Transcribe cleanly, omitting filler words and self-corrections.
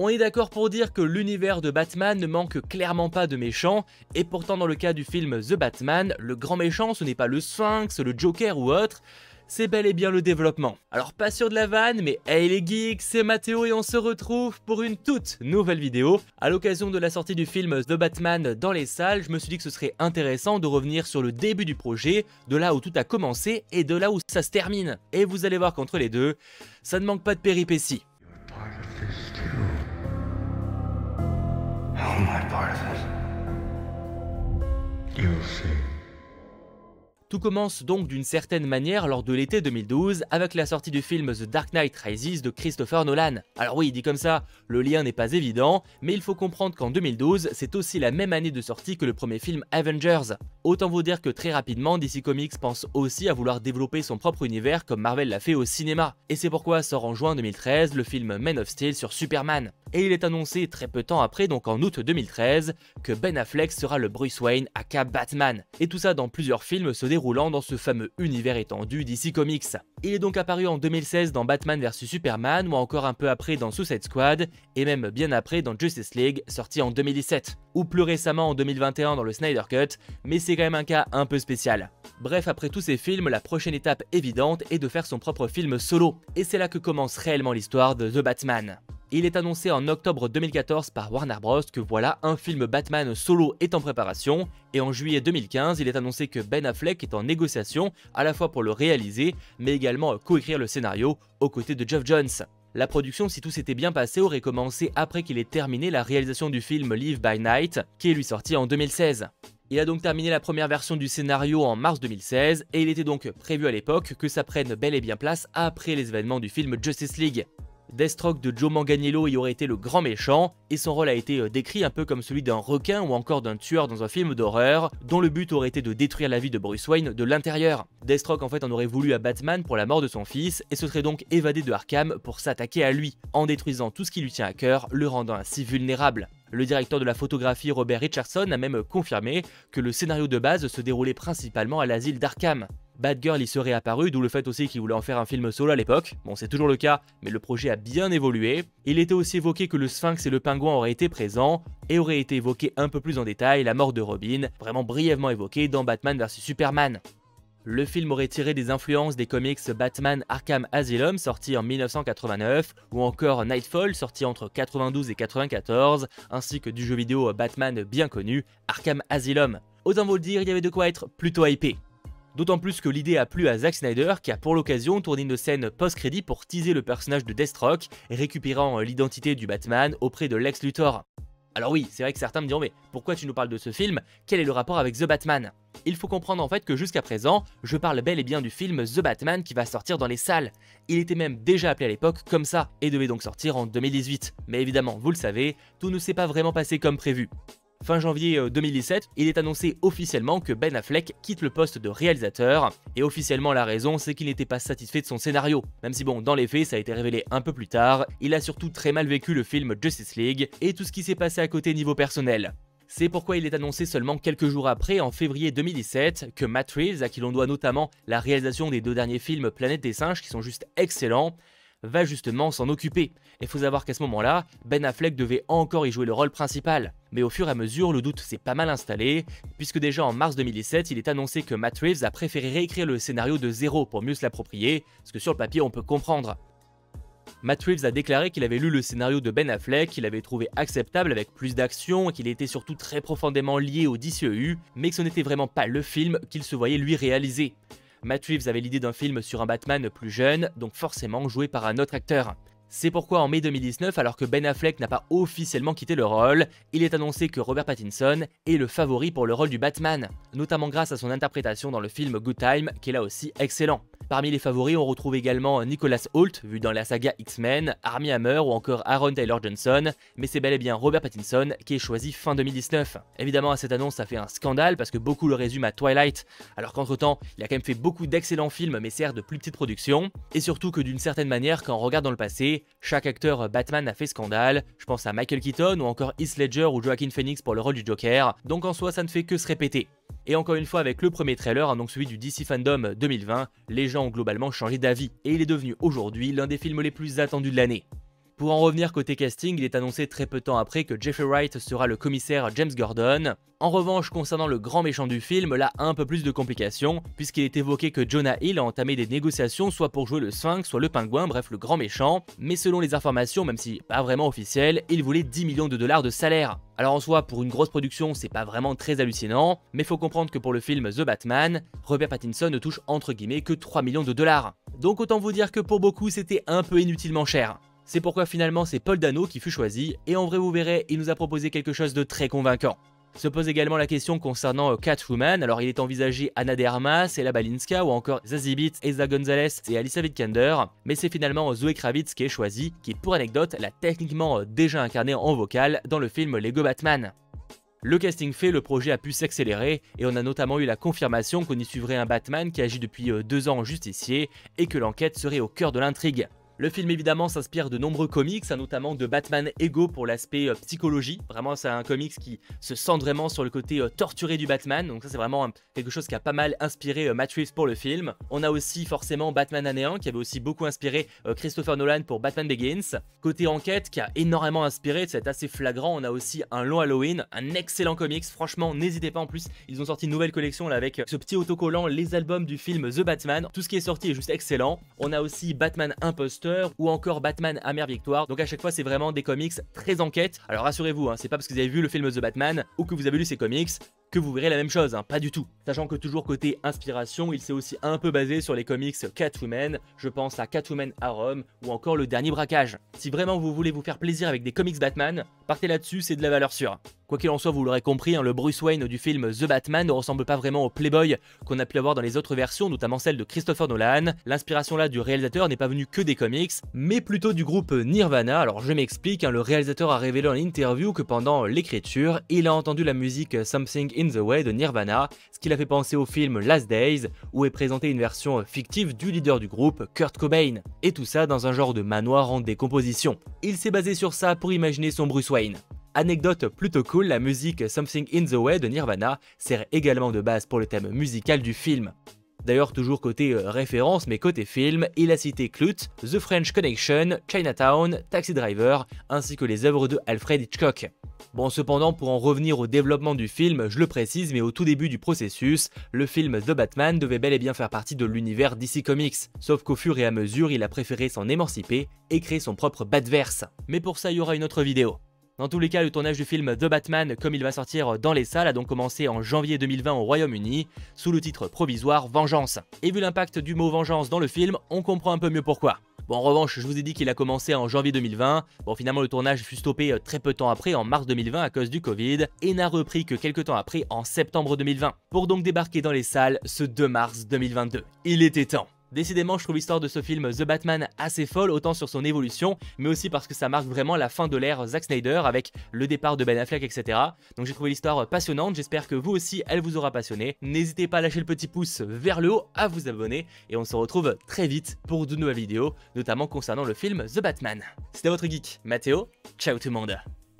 On est d'accord pour dire que l'univers de Batman ne manque clairement pas de méchants, et pourtant dans le cas du film The Batman, le grand méchant ce n'est pas le Sphinx, le Joker ou autre, c'est bel et bien le développement. Alors pas sûr de la vanne, mais hey les geeks, c'est Mathéo et on se retrouve pour une toute nouvelle vidéo. À l'occasion de la sortie du film The Batman dans les salles, je me suis dit que ce serait intéressant de revenir sur le début du projet, de là où tout a commencé et de là où ça se termine. Et vous allez voir qu'entre les deux, ça ne manque pas de péripéties. Tout commence donc d'une certaine manière lors de l'été 2012 avec la sortie du film The Dark Knight Rises de Christopher Nolan. Alors oui, dit comme ça, le lien n'est pas évident, mais il faut comprendre qu'en 2012, c'est aussi la même année de sortie que le premier film Avengers. Autant vous dire que très rapidement, DC Comics pense aussi à vouloir développer son propre univers comme Marvel l'a fait au cinéma. Et c'est pourquoi sort en juin 2013 le film Man of Steel sur Superman. Et il est annoncé très peu de temps après, donc en août 2013, que Ben Affleck sera le Bruce Wayne aka Batman. Et tout ça dans plusieurs films se déroulant dans ce fameux univers étendu DC Comics. Il est donc apparu en 2016 dans Batman vs Superman ou encore un peu après dans Suicide Squad et même bien après dans Justice League sorti en 2017. Ou plus récemment en 2021 dans le Snyder Cut, mais c'est quand même un cas un peu spécial. Bref, après tous ces films, la prochaine étape évidente est de faire son propre film solo. Et c'est là que commence réellement l'histoire de The Batman. Il est annoncé en octobre 2014 par Warner Bros que voilà, un film Batman solo est en préparation, et en juillet 2015, il est annoncé que Ben Affleck est en négociation, à la fois pour le réaliser, mais également coécrire le scénario aux côtés de Geoff Johns. La production, si tout s'était bien passé, aurait commencé après qu'il ait terminé la réalisation du film Live by Night, qui est lui sorti en 2016. Il a donc terminé la première version du scénario en mars 2016, et il était donc prévu à l'époque que ça prenne bel et bien place après les événements du film Justice League. Deathstroke de Joe Manganiello y aurait été le grand méchant, et son rôle a été décrit un peu comme celui d'un requin ou encore d'un tueur dans un film d'horreur, dont le but aurait été de détruire la vie de Bruce Wayne de l'intérieur. Deathstroke en fait en aurait voulu à Batman pour la mort de son fils, et se serait donc évadé de Arkham pour s'attaquer à lui, en détruisant tout ce qui lui tient à cœur, le rendant ainsi vulnérable. Le directeur de la photographie Robert Richardson a même confirmé que le scénario de base se déroulait principalement à l'asile d'Arkham. Batgirl y serait apparu, d'où le fait aussi qu'il voulait en faire un film solo à l'époque. Bon, c'est toujours le cas, mais le projet a bien évolué. Il était aussi évoqué que le Sphinx et le Pingouin auraient été présents, et aurait été évoqué un peu plus en détail la mort de Robin, vraiment brièvement évoquée dans Batman vs Superman. Le film aurait tiré des influences des comics Batman Arkham Asylum sorti en 1989 ou encore Nightfall sorti entre 92 et 94 ainsi que du jeu vidéo Batman bien connu Arkham Asylum. Autant vous le dire, il y avait de quoi être plutôt hypé. D'autant plus que l'idée a plu à Zack Snyder qui a pour l'occasion tourné une scène post-crédit pour teaser le personnage de Deathstroke, récupérant l'identité du Batman auprès de Lex Luthor. Alors oui, c'est vrai que certains me diront mais pourquoi tu nous parles de ce film? Quel est le rapport avec The Batman? Il faut comprendre en fait que jusqu'à présent, je parle bel et bien du film The Batman qui va sortir dans les salles. Il était même déjà appelé à l'époque comme ça et devait donc sortir en 2018. Mais évidemment, vous le savez, tout ne s'est pas vraiment passé comme prévu. Fin janvier 2017, il est annoncé officiellement que Ben Affleck quitte le poste de réalisateur, et officiellement la raison c'est qu'il n'était pas satisfait de son scénario, même si bon, dans les faits ça a été révélé un peu plus tard, il a surtout très mal vécu le film Justice League et tout ce qui s'est passé à côté niveau personnel. C'est pourquoi il est annoncé seulement quelques jours après, en février 2017, que Matt Reeves, à qui l'on doit notamment la réalisation des deux derniers films Planète des Singes qui sont juste excellents, va justement s'en occuper. Et faut savoir qu'à ce moment-là, Ben Affleck devait encore y jouer le rôle principal. Mais au fur et à mesure, le doute s'est pas mal installé, puisque déjà en mars 2017, il est annoncé que Matt Reeves a préféré réécrire le scénario de zéro pour mieux se l'approprier, ce que sur le papier on peut comprendre. Matt Reeves a déclaré qu'il avait lu le scénario de Ben Affleck, qu'il avait trouvé acceptable avec plus d'action et qu'il était surtout très profondément lié au DCEU, mais que ce n'était vraiment pas le film qu'il se voyait lui réaliser. Matt Reeves avait l'idée d'un film sur un Batman plus jeune, donc forcément joué par un autre acteur. C'est pourquoi en mai 2019, alors que Ben Affleck n'a pas officiellement quitté le rôle, il est annoncé que Robert Pattinson est le favori pour le rôle du Batman, notamment grâce à son interprétation dans le film Good Time, qui est là aussi excellent. Parmi les favoris, on retrouve également Nicholas Hoult, vu dans la saga X-Men, Armie Hammer ou encore Aaron Taylor Johnson, mais c'est bel et bien Robert Pattinson qui est choisi fin 2019. Évidemment, à cette annonce, ça fait un scandale parce que beaucoup le résument à Twilight, alors qu'entre-temps, il a quand même fait beaucoup d'excellents films, mais certes de plus petites productions, et surtout que d'une certaine manière, quand on regarde dans le passé, chaque acteur Batman a fait scandale, je pense à Michael Keaton ou encore Heath Ledger ou Joaquin Phoenix pour le rôle du Joker, donc en soi ça ne fait que se répéter. Et encore une fois avec le premier trailer, donc celui du DC Fandom 2020, les gens ont globalement changé d'avis, et il est devenu aujourd'hui l'un des films les plus attendus de l'année. Pour en revenir côté casting, il est annoncé très peu de temps après que Jeffrey Wright sera le commissaire James Gordon. En revanche, concernant le grand méchant du film, là un peu plus de complications, puisqu'il est évoqué que Jonah Hill a entamé des négociations soit pour jouer le Sphinx, soit le Pingouin, bref le grand méchant, mais selon les informations, même si pas vraiment officielles, il voulait 10 millions de dollars de salaire. Alors en soi, pour une grosse production, c'est pas vraiment très hallucinant, mais faut comprendre que pour le film The Batman, Robert Pattinson ne touche entre guillemets que 3 millions de dollars. Donc autant vous dire que pour beaucoup, c'était un peu inutilement cher. C'est pourquoi finalement c'est Paul Dano qui fut choisi, et en vrai vous verrez, il nous a proposé quelque chose de très convaincant. Se pose également la question concernant Catwoman, alors il est envisagé Ana de Armas, Ella Balinska ou encore Zazie Beetz, Eiza Gonzalez et Alicia Vikander, mais c'est finalement Zoe Kravitz qui est choisie, qui pour anecdote l'a techniquement déjà incarné en vocal dans le film Lego Batman. Le casting fait, le projet a pu s'accélérer et on a notamment eu la confirmation qu'on y suivrait un Batman qui agit depuis 2 ans en justicier et que l'enquête serait au cœur de l'intrigue. Le film évidemment s'inspire de nombreux comics, notamment de Batman Ego pour l'aspect psychologie. Vraiment c'est un comics qui se centre vraiment sur le côté torturé du Batman, donc ça c'est vraiment quelque chose qui a pas mal inspiré Matt Reeves pour le film. On a aussi forcément Batman Année 1 qui avait aussi beaucoup inspiré Christopher Nolan pour Batman Begins. Côté enquête qui a énormément inspiré, c'est assez flagrant, on a aussi un long Halloween, un excellent comics, franchement n'hésitez pas en plus, ils ont sorti une nouvelle collection là avec ce petit autocollant, les albums du film The Batman, tout ce qui est sorti est juste excellent. On a aussi Batman Impostor ou encore Batman Amère Victoire, donc à chaque fois c'est vraiment des comics très enquête. Alors rassurez-vous, c'est pas parce que vous avez vu le film The Batman ou que vous avez lu ces comics que vous verrez la même chose, pas du tout. Sachant que toujours côté inspiration, il s'est aussi un peu basé sur les comics Catwoman, je pense à Catwoman à Rome ou encore Le Dernier Braquage. Si vraiment vous voulez vous faire plaisir avec des comics Batman, partez là-dessus, c'est de la valeur sûre. Quoi qu'il en soit, vous l'aurez compris, le Bruce Wayne du film The Batman ne ressemble pas vraiment au Playboy qu'on a pu avoir dans les autres versions, notamment celle de Christopher Nolan. L'inspiration là du réalisateur n'est pas venue que des comics, mais plutôt du groupe Nirvana. Alors je m'explique, le réalisateur a révélé en interview que pendant l'écriture, il a entendu la musique Something in the Way de Nirvana, ce qui l'a fait penser au film Last Days, où est présentée une version fictive du leader du groupe, Kurt Cobain. Et tout ça dans un genre de manoir en décomposition. Il s'est basé sur ça pour imaginer son Bruce Wayne. Anecdote plutôt cool, la musique Something in the Way de Nirvana sert également de base pour le thème musical du film. D'ailleurs toujours côté référence mais côté film, il a cité Clute, The French Connection, Chinatown, Taxi Driver ainsi que les œuvres de Alfred Hitchcock. Bon cependant pour en revenir au développement du film, je le précise mais au tout début du processus, le film The Batman devait bel et bien faire partie de l'univers DC Comics, sauf qu'au fur et à mesure il a préféré s'en émanciper et créer son propre Batverse. Mais pour ça il y aura une autre vidéo. Dans tous les cas, le tournage du film The Batman, comme il va sortir dans les salles, a donc commencé en janvier 2020 au Royaume-Uni, sous le titre provisoire Vengeance. Et vu l'impact du mot vengeance dans le film, on comprend un peu mieux pourquoi. Bon en revanche, je vous ai dit qu'il a commencé en janvier 2020, bon finalement le tournage fut stoppé très peu de temps après, en mars 2020 à cause du Covid, et n'a repris que quelques temps après, en septembre 2020, pour donc débarquer dans les salles ce 2 mars 2022. Il était temps. Décidément, je trouve l'histoire de ce film The Batman assez folle, autant sur son évolution, mais aussi parce que ça marque vraiment la fin de l'ère Zack Snyder avec le départ de Ben Affleck, etc. Donc j'ai trouvé l'histoire passionnante, j'espère que vous aussi elle vous aura passionné. N'hésitez pas à lâcher le petit pouce vers le haut, à vous abonner, et on se retrouve très vite pour de nouvelles vidéos, notamment concernant le film The Batman. C'était votre geek, Mathéo, ciao tout le monde.